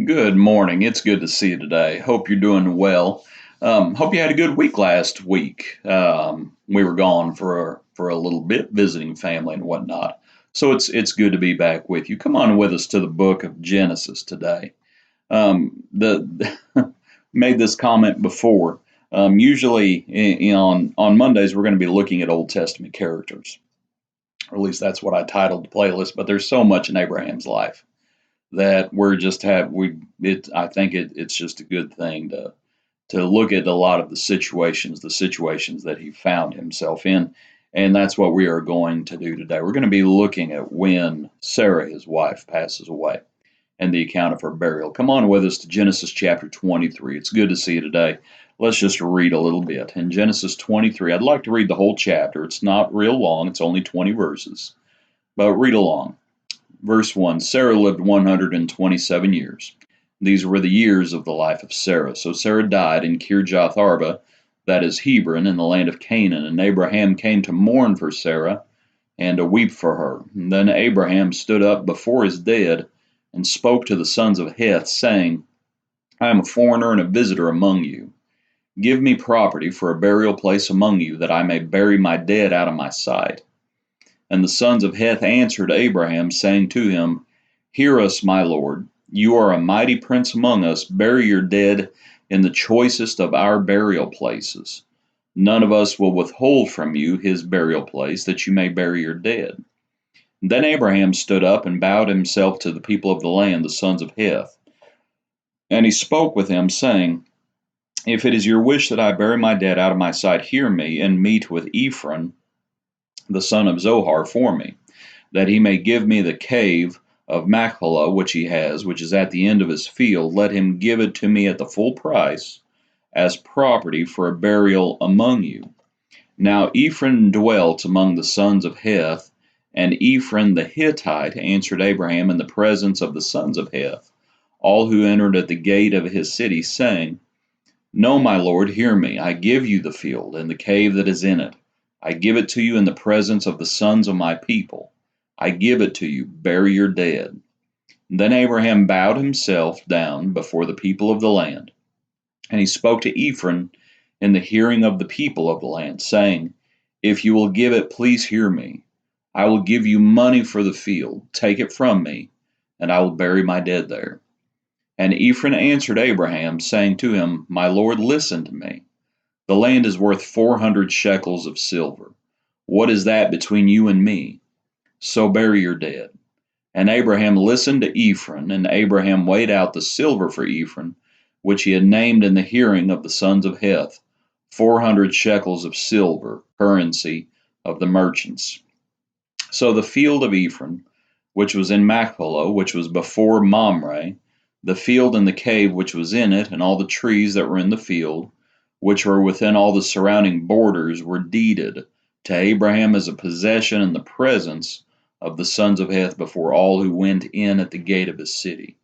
Good morning. It's good to see you today. Hope you're doing well. Hope you had a good week last week. We were gone for a little bit, visiting family and whatnot. So it's good to be back with you. Come on with us to the book of Genesis today. The made this comment before. Usually on Mondays we're going to be looking at Old Testament characters, or at least that's what I titled the playlist. But there's so much in Abraham's life that we're just have we it I think it's just a good thing to look at a lot of the situations that he found himself in, and that's what we are going to do today. We're going to be looking at when Sarah, his wife, passes away and the account of her burial. Come on with us to Genesis chapter 23. It's good to see you today. Let's just read a little bit. In Genesis 23, I'd like to read the whole chapter. It's not real long, it's only 20 verses, but read along. Verse 1, Sarah lived 127 years. These were the years of the life of Sarah. So Sarah died in Kirjath Arba, that is Hebron, in the land of Canaan. And Abraham came to mourn for Sarah and to weep for her. And then Abraham stood up before his dead and spoke to the sons of Heth, saying, I am a foreigner and a visitor among you. Give me property for a burial place among you, that I may bury my dead out of my sight. And the sons of Heth answered Abraham, saying to him, Hear us, my lord. You are a mighty prince among us. Bury your dead in the choicest of our burial places. None of us will withhold from you his burial place, that you may bury your dead. Then Abraham stood up and bowed himself to the people of the land, the sons of Heth. And he spoke with them, saying, If it is your wish that I bury my dead out of my sight, hear me, and meet with Ephron, the son of Zohar, for me, that he may give me the cave of Machpelah which he has, which is at the end of his field. Let him give it to me at the full price, as property for a burial among you. Now Ephron dwelt among the sons of Heth, and Ephron the Hittite answered Abraham in the presence of the sons of Heth, all who entered at the gate of his city, saying, No, my lord, hear me. I give you the field, and the cave that is in it. I give it to you in the presence of the sons of my people. I give it to you. Bury your dead. Then Abraham bowed himself down before the people of the land, and he spoke to Ephron in the hearing of the people of the land, saying, If you will give it, please hear me. I will give you money for the field. Take it from me, and I will bury my dead there. And Ephron answered Abraham, saying to him, My lord, listen to me. The land is worth 400 shekels of silver. What is that between you and me? So bury your dead. And Abraham listened to Ephron, and Abraham weighed out the silver for Ephron, which he had named in the hearing of the sons of Heth, 400 shekels of silver, currency of the merchants. So the field of Ephron, which was in Machpelah, which was before Mamre, the field and the cave which was in it, and all the trees that were in the field, which were within all the surrounding borders, were deeded to Abraham as a possession in the presence of the sons of Heth before all who went in at the gate of his city.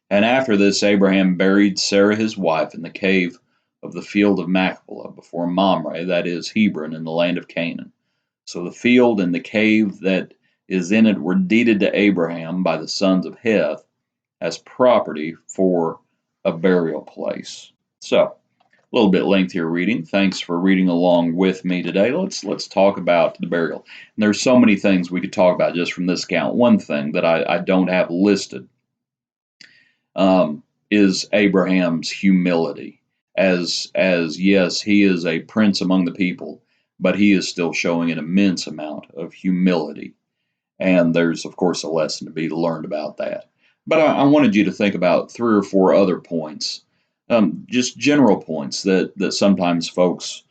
And after this, Abraham buried Sarah his wife in the cave of the field of Machpelah before Mamre, that is Hebron, in the land of Canaan. So the field and the cave that is in it were deeded to Abraham by the sons of Heth as property for a burial place. So, a little bit lengthier reading. Thanks for reading along with me today. Let's talk about the burial. And there's so many things we could talk about just from this account. One thing that I don't have listed is Abraham's humility. As yes, he is a prince among the people, but he is still showing an immense amount of humility. And there's of course a lesson to be learned about that. But I wanted you to think about three or four other points, just general points that sometimes folks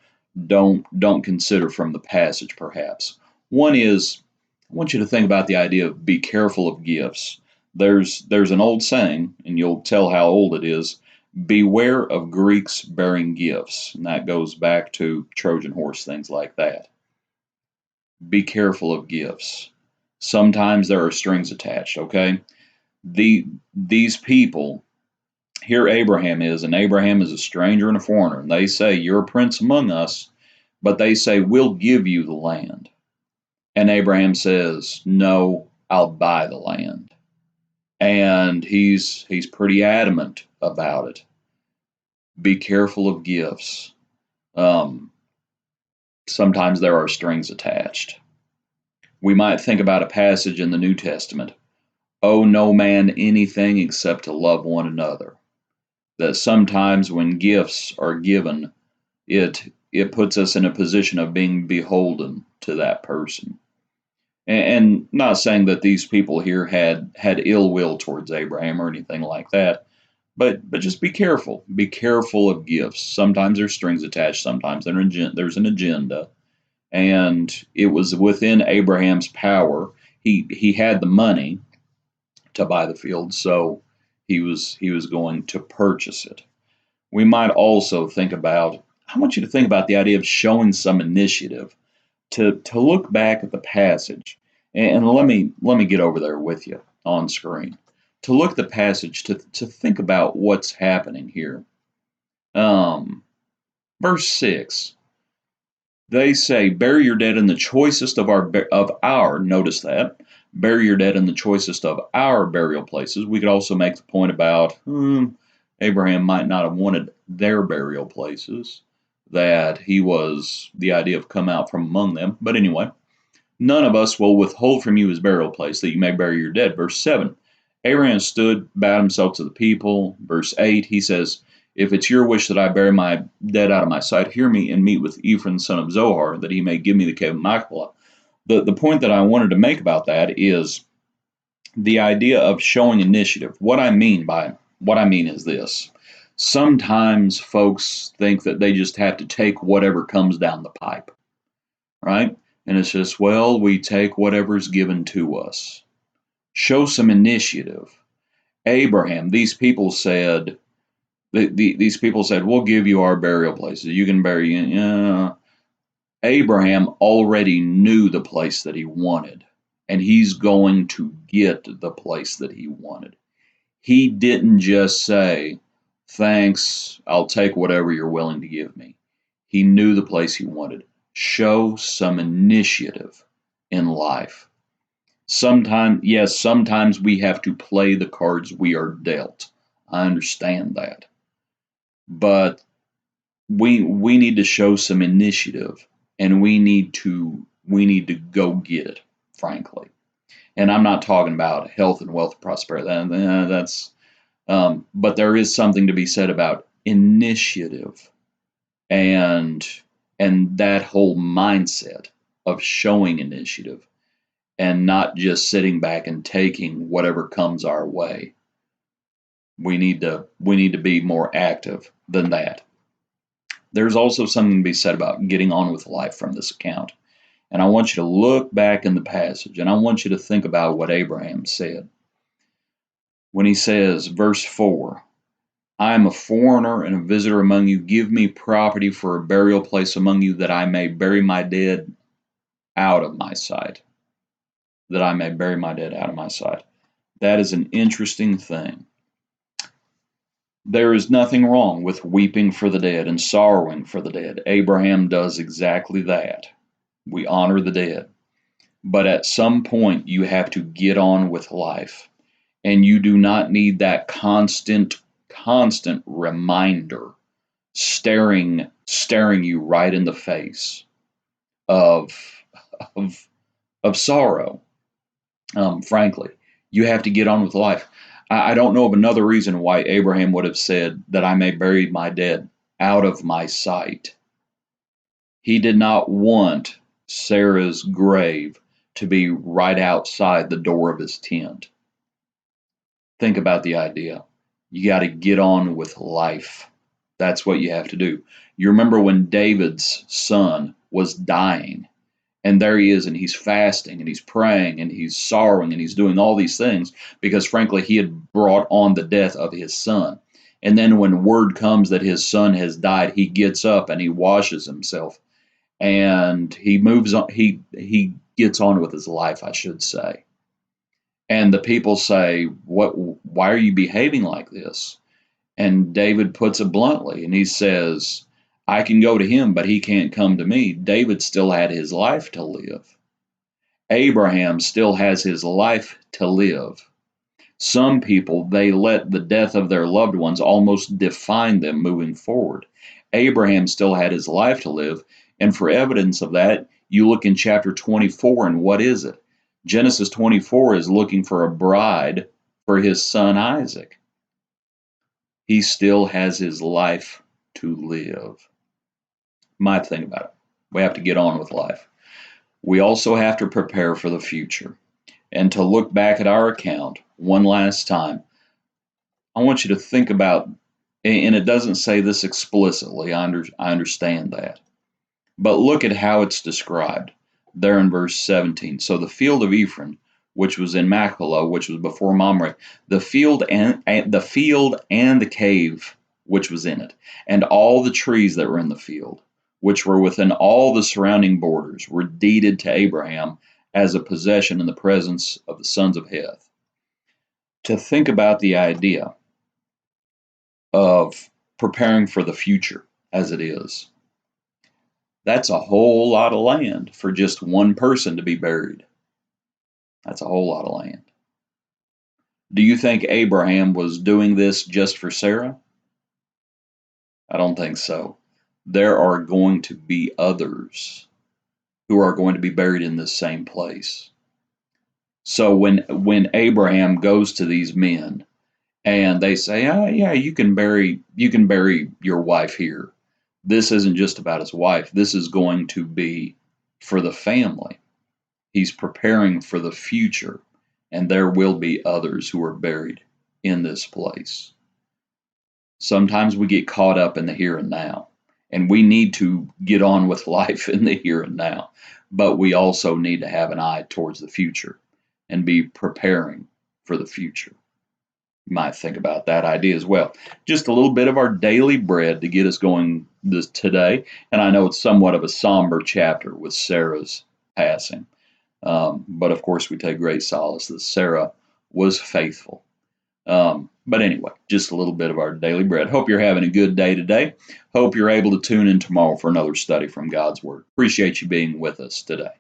don't consider from the passage, perhaps. One is, I want you to think about the idea of be careful of gifts. There's an old saying, and you'll tell how old it is. Beware of Greeks bearing gifts, and that goes back to Trojan horse, things like that. Be careful of gifts. Sometimes there are strings attached. Okay, these people, here Abraham is, and Abraham is a stranger and a foreigner, and they say, You're a prince among us, but they say, We'll give you the land. And Abraham says, No, I'll buy the land. and he's pretty adamant about it. Be careful of gifts. Um, Sometimes there are strings attached. We might think about a passage in the New Testament. Owe no man anything except to love one another. That sometimes when gifts are given, it puts us in a position of being beholden to that person. And not saying that these people here had ill will towards Abraham or anything like that, but just be careful. Be careful of gifts. Sometimes there's strings attached. Sometimes there's an agenda, and it was within Abraham's power. He had the money to buy the field, so he was going to purchase it. We might also think about. I want you to think about the idea of showing some initiative. To look back at the passage, and let me get over there with you on screen. To look at the passage, to think about what's happening here. Verse 6. They say, "Bury your dead in the choicest of our." Notice that, bury your dead in the choicest of our burial places. We could also make the point about Abraham might not have wanted their burial places. That he was the idea of come out from among them. But anyway, none of us will withhold from you his burial place, that you may bury your dead. Verse 7. Abraham stood, bowed himself to the people. Verse 8, he says, "If it's your wish that I bury my dead out of my sight, hear me and meet with Ephron, son of Zohar, that he may give me the cave of Machpelah." The point that I wanted to make about that is the idea of showing initiative. What I mean is this. Sometimes folks think that they just have to take whatever comes down the pipe, right? And it's just, well, we take whatever's given to us. Show some initiative. Abraham, these people said, we'll give you our burial places. You can bury in. Abraham already knew the place that he wanted, and he's going to get the place that he wanted. He didn't just say, "Thanks, I'll take whatever you're willing to give me." He knew the place he wanted. Show some initiative in life. Sometimes we have to play the cards we are dealt. I understand that. But we need to show some initiative, and we need to go get it, frankly. And I'm not talking about health and wealth and prosperity. But there is something to be said about initiative and that whole mindset of showing initiative and not just sitting back and taking whatever comes our way. We need to be more active than that. There's also something to be said about getting on with life from this account. And I want you to look back in the passage, and I want you to think about what Abraham said. When he says, verse 4, "I am a foreigner and a visitor among you. Give me property for a burial place among you, that I may bury my dead out of my sight." That I may bury my dead out of my sight. That is an interesting thing. There is nothing wrong with weeping for the dead and sorrowing for the dead. Abraham does exactly that. We honor the dead. But at some point, you have to get on with life. And you do not need that constant reminder staring you right in the face of sorrow. Frankly, you have to get on with life. I don't know of another reason why Abraham would have said that I may bury my dead out of my sight. He did not want Sarah's grave to be right outside the door of his tent. Think about the idea. You got to get on with life. That's what you have to do. You remember when David's son was dying, and there he is, and he's fasting, and he's praying, and he's sorrowing, and he's doing all these things because, frankly, he had brought on the death of his son. And then when word comes that his son has died, he gets up and he washes himself, and he moves on. He gets on with his life, I should say. And the people say, "What? Why are you behaving like this?" And David puts it bluntly, and he says, "I can go to him, but he can't come to me." David still had his life to live. Abraham still has his life to live. Some people, they let the death of their loved ones almost define them moving forward. Abraham still had his life to live, and for evidence of that, you look in chapter 24, and what is it? Genesis 24 is looking for a bride for his son Isaac. He still has his life to live. My thing about it, we have to get on with life. We also have to prepare for the future. And to look back at our account one last time, I want you to think about, and it doesn't say this explicitly, I understand that, but look at how it's described there in verse 17. So the field of Ephron, which was in Machpelah, which was before Mamre, the field and the cave which was in it, and all the trees that were in the field, which were within all the surrounding borders, were deeded to Abraham as a possession in the presence of the sons of Heth. To think about the idea of preparing for the future as it is, that's a whole lot of land for just one person to be buried. That's a whole lot of land. Do you think Abraham was doing this just for Sarah? I don't think so. There are going to be others who are going to be buried in this same place. So when Abraham goes to these men and they say, "Oh yeah, you can bury your wife here." This isn't just about his wife. This is going to be for the family. He's preparing for the future, and there will be others who are buried in this place. Sometimes we get caught up in the here and now, and we need to get on with life in the here and now, but we also need to have an eye towards the future and be preparing for the future. You might think about that idea as well. Just a little bit of our daily bread to get us going this today, and I know it's somewhat of a somber chapter with Sarah's passing. But of course, we take great solace that Sarah was faithful. But anyway, just a little bit of our daily bread. Hope you're having a good day today. Hope you're able to tune in tomorrow for another study from God's Word. Appreciate you being with us today.